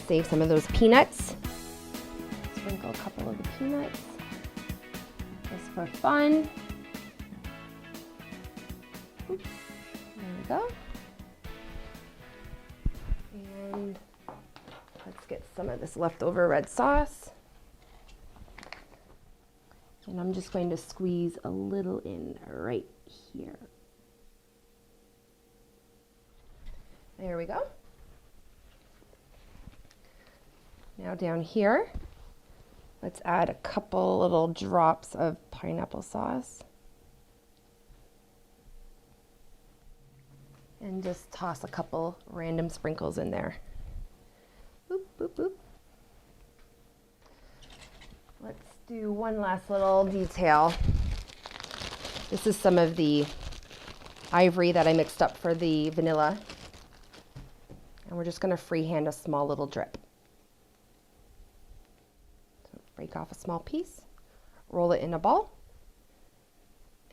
save some of those peanuts. Sprinkle a couple of the peanuts just for fun. Oops. There we go. And let's get some of this leftover red sauce. And I'm just going to squeeze a little in right here. There we go. Now down here, let's add a couple little drops of pineapple sauce. And just toss a couple random sprinkles in there. Boop, boop, boop. Let's do one last little detail. This is some of the ivory that I mixed up for the vanilla. And we're just going to freehand a small little drip. So break off a small piece, roll it in a ball,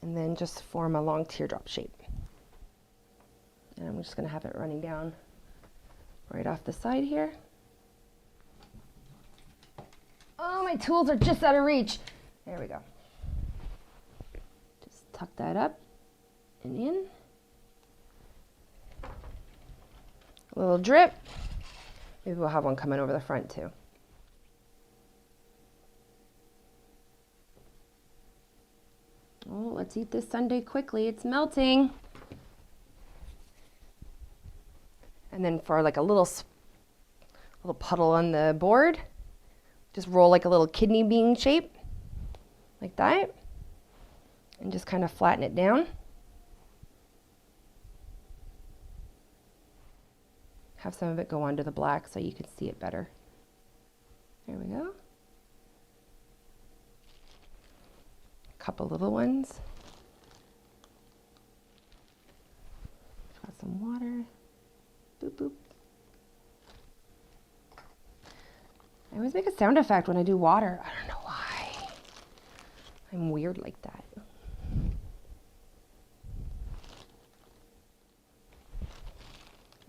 and then just form a long teardrop shape. And I'm just going to have it running down right off the side here. Oh, my tools are just out of reach. There we go. Just tuck that up and in. A little drip. Maybe we'll have one coming over the front too. Oh, let's eat this sundae quickly. It's melting. And then for like a little puddle on the board, just roll like a little kidney bean shape, like that, and just kind of flatten it down. Have some of it go onto the black so you can see it better. There we go. A couple little ones. Got some water. Boop, boop. I always make a sound effect when I do water. I don't know why. I'm weird like that.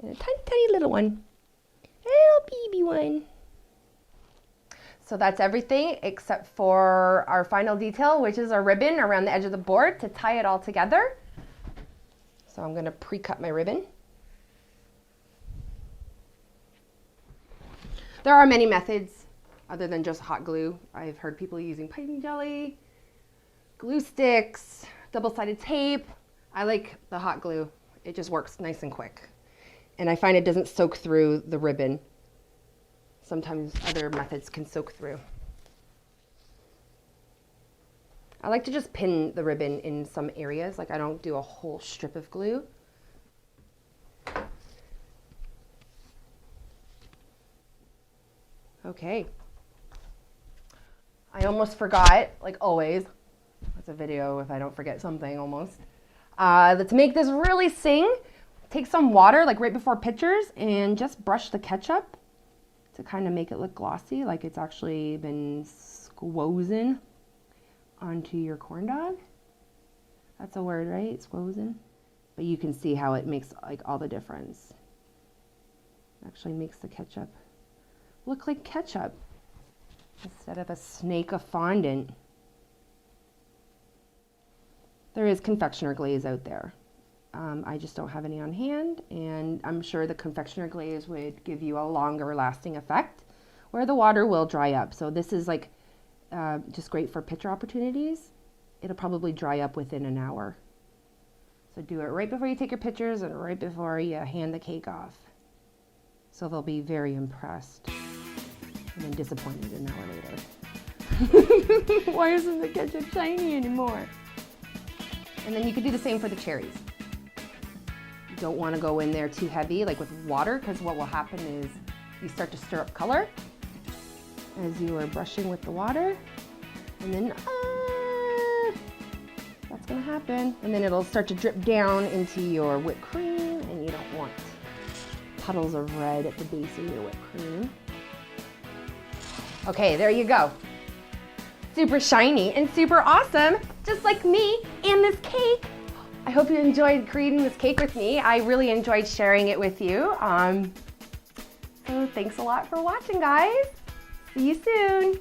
And a tiny, tiny little one. A little baby one. So that's everything except for our final detail, which is our ribbon around the edge of the board to tie it all together. So I'm going to pre-cut my ribbon. There are many methods other than just hot glue. I've heard people using piping jelly, glue sticks, double-sided tape. I like the hot glue. It just works nice and quick. And I find it doesn't soak through the ribbon. Sometimes other methods can soak through. I like to just pin the ribbon in some areas. Like I don't do a whole strip of glue. Okay. I almost forgot, like always. That's a video if I don't forget something almost. Let's make this really sing. Take some water, like right before pictures, and just brush the ketchup to kind of make it look glossy, like it's actually been squozen onto your corn dog. That's a word, right? Squozen. But you can see how it makes like all the difference. It actually makes the ketchup look like ketchup instead of a snake of fondant. There is confectioner glaze out there. I just don't have any on hand, and I'm sure the confectioner glaze would give you a longer lasting effect where the water will dry up. So this is like just great for picture opportunities. It'll probably dry up within an hour. So do it right before you take your pictures and right before you hand the cake off. So they'll be very impressed and then disappointed an hour later. Why isn't the ketchup shiny anymore? And then you could do the same for the cherries. You don't want to go in there too heavy, like with water, because what will happen is you start to stir up color as you are brushing with the water, and then that's going to happen. And then it'll start to drip down into your whipped cream, and you don't want puddles of red at the base of your whipped cream. Okay, there you go. Super shiny and super awesome, just like me and this cake. I hope you enjoyed creating this cake with me. I really enjoyed sharing it with you. So thanks a lot for watching, guys. See you soon.